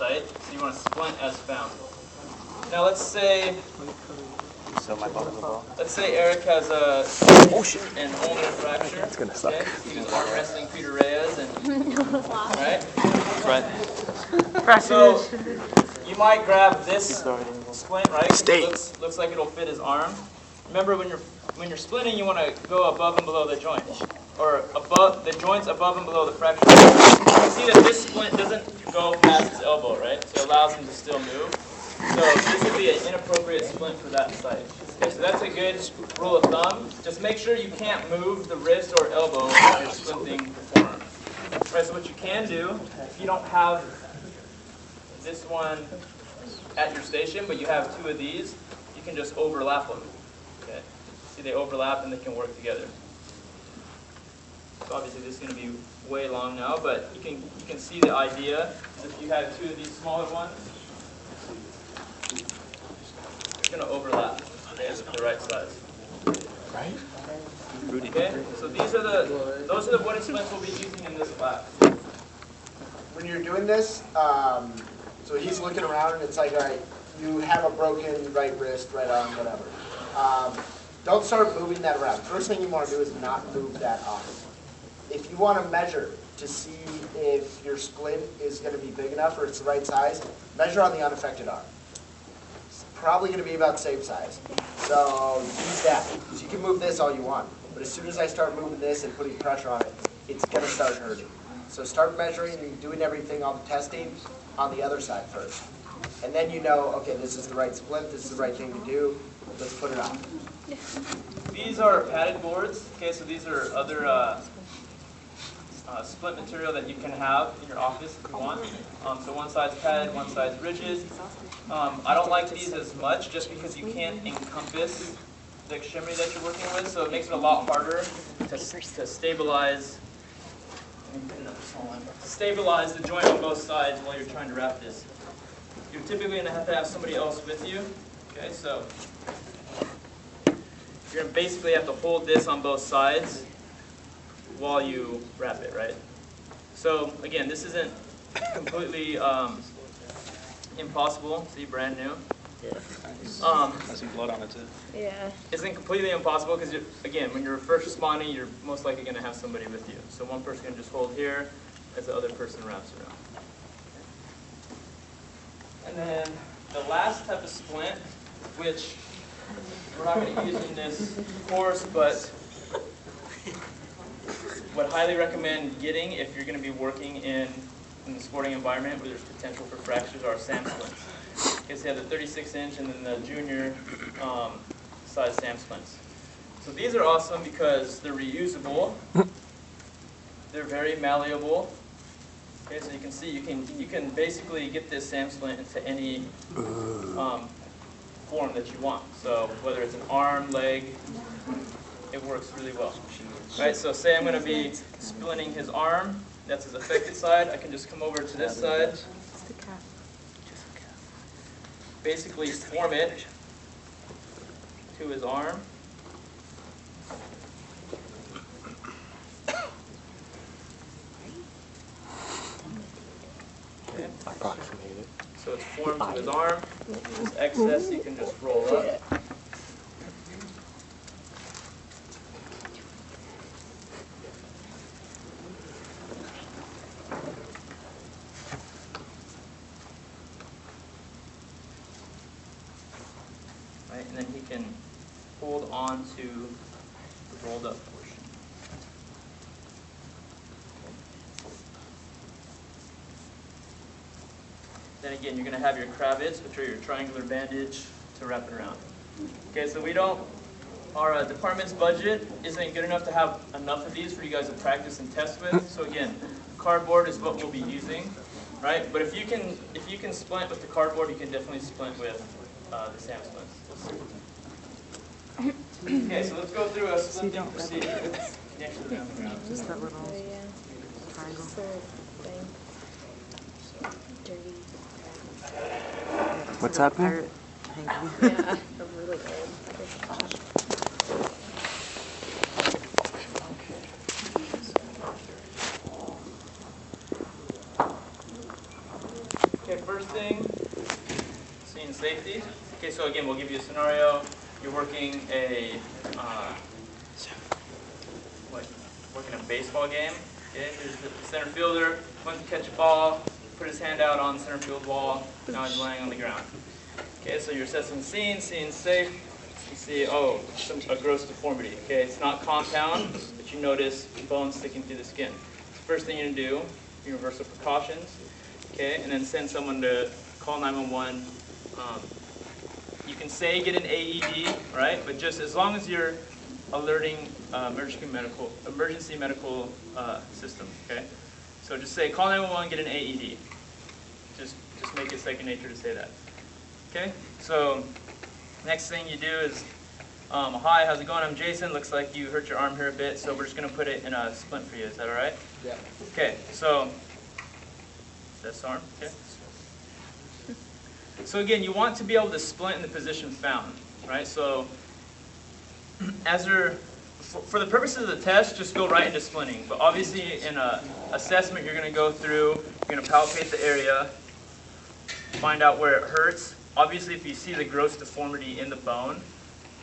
site, so you want to splint as found. Now let's say Eric has an ulnar fracture. It's gonna suck. Okay? He was arm wrestling Peter Reyes, and right? Right. So you might grab this splint, right? 'Cause Stay. it looks like it'll fit his arm. Remember, when you're splinting, you want to go above and below the joint, or above the joints above and below the fracture. You can see that this splint doesn't go past his elbow, right? So it allows him to still move. So this would be an inappropriate splint for that site. Okay, so that's a good rule of thumb. Just make sure you can't move the wrist or elbow when you're splinting the forearm. Right, so what you can do, if you don't have this one at your station, but you have two of these, you can just overlap them. Okay, see, they overlap and they can work together. So obviously this is going to be way long now, but you can see the idea. So if you have two of these smaller ones, they're going to overlap. Okay, it's the right size. Right? Okay, so those are the wooden splints we'll be using in this class. When you're doing this, so he's looking around and it's like, all right, you have a broken right wrist, right arm, whatever. Don't start moving that around. First thing you want to do is not move that off. If you want to measure to see if your splint is going to be big enough or it's the right size, measure on the unaffected arm. It's probably going to be about the same size. So use that. So you can move this all you want. But as soon as I start moving this and putting pressure on it, it's going to start hurting. So start measuring and doing everything, all the testing, on the other side first. And then you know, okay, this is the right splint, this is the right thing to do, let's put it on. These are padded boards. Okay, so these are other splint material that you can have in your office if you want. So one side's padded, one side's rigid. I don't like these as much just because you can't encompass the extremity that you're working with, so it makes it a lot harder to stabilize the joint on both sides while you're trying to wrap this. You're typically going to have somebody else with you. Okay, so you're going to basically have to hold this on both sides while you wrap it, right? So again, this isn't completely impossible. See, brand new. Yeah. Has some blood on it too. Yeah. Isn't completely impossible because, again, when you're first responding, you're most likely going to have somebody with you. So one person can just hold here as the other person wraps around. And then the last type of splint, which we're not going to use in this course, but would highly recommend getting if you're going to be working in the sporting environment where there's potential for fractures, are SAM splints. Okay, so you have the 36-inch and then the junior size SAM splints. So these are awesome because they're reusable. They're very malleable. Okay, so you can see you can basically get this SAM splint into any form that you want. So whether it's an arm, leg, it works really well. Right, so say I'm going to be splinting his arm. That's his affected side. I can just come over to this side. Basically form it to his arm. Okay. Approximate it. So it's formed to his arm. This excess you can just roll up. Right, and then he can hold on to the rolled up portion. Then again, you're going to have your cravats, which are your triangular bandage, to wrap it around. Okay, so our department's budget isn't good enough to have enough of these for you guys to practice and test with. So again, cardboard is what we'll be using, right? But if you can splint with the cardboard, you can definitely splint with the SAM splints. Okay, so let's go through a splinting procedure. Just that little triangle. Thing. Dirty. What's happening? Yeah, I'm really old. Okay, first thing, scene safety. Okay, so again, we'll give you a scenario. You're working working a baseball game. Okay, there's the center fielder, wants to catch a ball, put his hand out on the center field wall, now he's laying on the ground. Okay, so you're assessing the scene, scene's safe. You see, oh, a gross deformity. Okay, it's not compound, but you notice bone sticking through the skin. First thing you're going to do, universal precautions, okay, and then send someone to call 911. You can say get an AED, right? But just as long as you're alerting emergency medical system, okay? So just say call 911, get an AED. Just make it second nature to say that. Okay? So next thing you do is, hi, how's it going? I'm Jason. Looks like you hurt your arm here a bit, so we're just going to put it in a splint for you. Is that all right? Yeah. Okay, so that's arm, okay? So again, you want to be able to splint in the position found, right? So for the purposes of the test, just go right into splinting. But obviously in an assessment, you're going to go through, you're going to palpate the area, find out where it hurts. Obviously, if you see the gross deformity in the bone,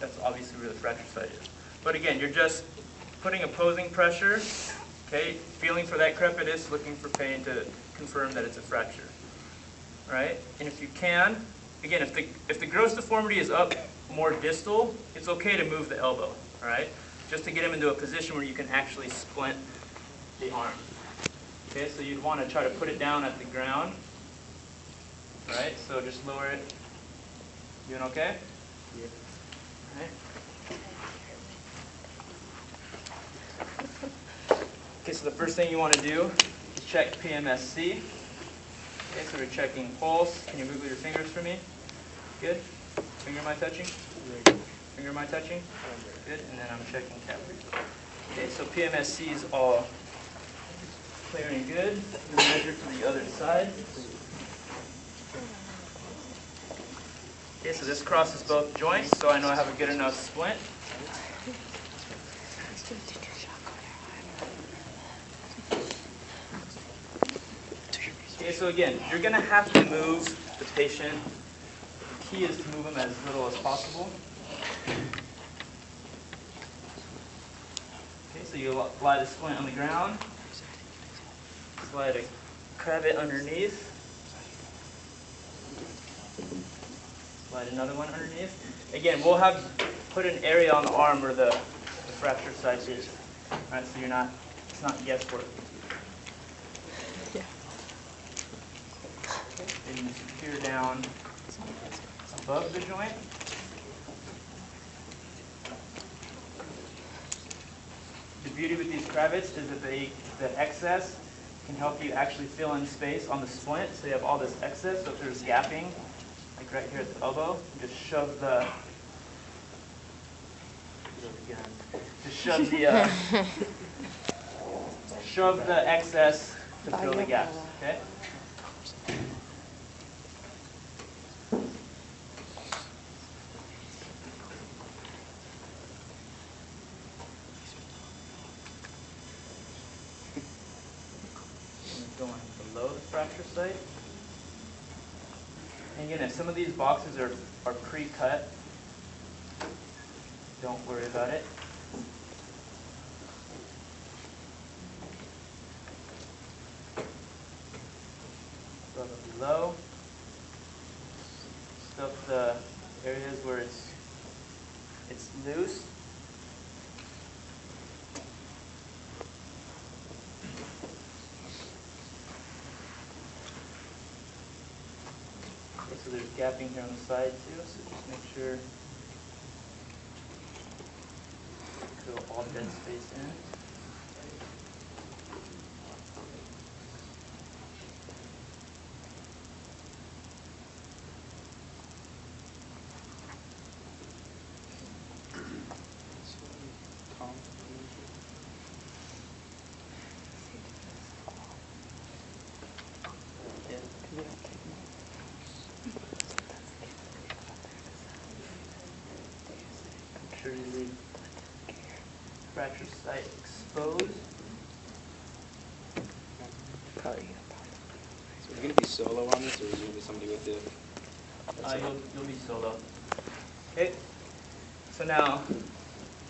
that's obviously where the fracture site is. But again, you're just putting opposing pressure, okay, feeling for that crepitus, looking for pain to confirm that it's a fracture. Right? And if you can, again, if the gross deformity is up more distal, it's okay to move the elbow, all right? Just to get him into a position where you can actually splint the arm. Okay, so you'd want to try to put it down at the ground, right? So just lower it. Doing okay? Yeah. All right. Okay, so the first thing you want to do is check PMSC. Okay, so we're checking pulse. Can you move with your fingers for me? Good. Finger am I touching? Finger am I touching? Good. And then I'm checking cap. Okay, so PMSC is all clear and good. We measure to the other side. Okay, so this crosses both joints, so I know I have a good enough splint. Okay, so again, you're going to have to move the patient. The key is to move them as little as possible. Okay, so you lie the splint on the ground. Slide a cravat underneath. Slide another one underneath. Again, we'll have put an area on the arm where the fracture site is. All right, so it's not guesswork. Then you secure down above the joint. The beauty with these cravats is that the excess can help you actually fill in space on the splint, so you have all this excess. So if there's gapping, like right here at the elbow, you just shove the shove the excess to fill the gaps. Okay. Going below the fracture site. And again, if some of these boxes are pre-cut, don't worry about it. Above and below. Stuff the areas where it's loose. Okay, so there's gapping here on the side too, so just make sure fill all dead space in. Sure you leave fracture site exposed. So we're going to be solo on this, or is there gonna be somebody with you? You'll be solo. Okay. So now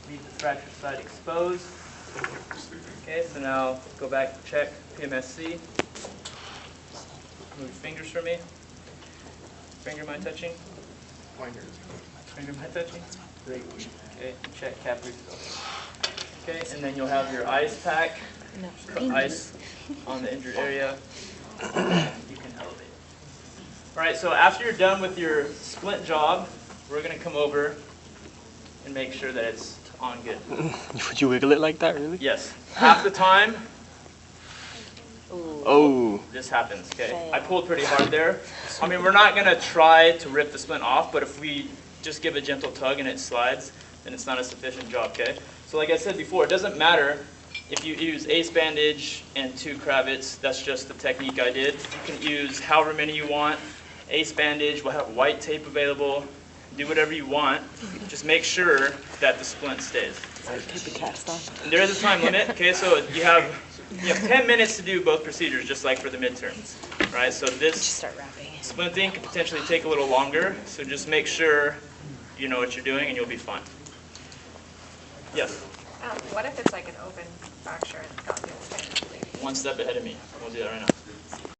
leave the fracture side exposed. Okay. So now go back, check PMSC. Move your fingers for me. Finger am I touching? Pointer. Finger am I touching? Great. Okay. Check cap refill. Okay. And then you'll have your ice pack. Put ice on the injured area. You can elevate. All right, so after you're done with your splint job, we're going to come over and make sure that it's on good. Would you wiggle it like that, really? Yes. Half the time, Oh. this happens. Okay. I pulled pretty hard there. I mean, we're not going to try to rip the splint off, but if we just give a gentle tug and it slides, then it's not a sufficient job, okay? So like I said before, it doesn't matter if you use ace bandage and 2 cravats. That's just the technique I did. You can use however many you want. Ace bandage, we'll have white tape available. Do whatever you want. Just make sure that the splint stays. Keep the cast on. And there is a time limit, okay? So you have 10 minutes to do both procedures, just like for the midterms, right? So this Start wrapping. splinting could potentially take a little longer, so just make sure you know what you're doing and you'll be fine. Yes? What if it's like an open fracture and it's got the One step ahead of me. We'll do that right now.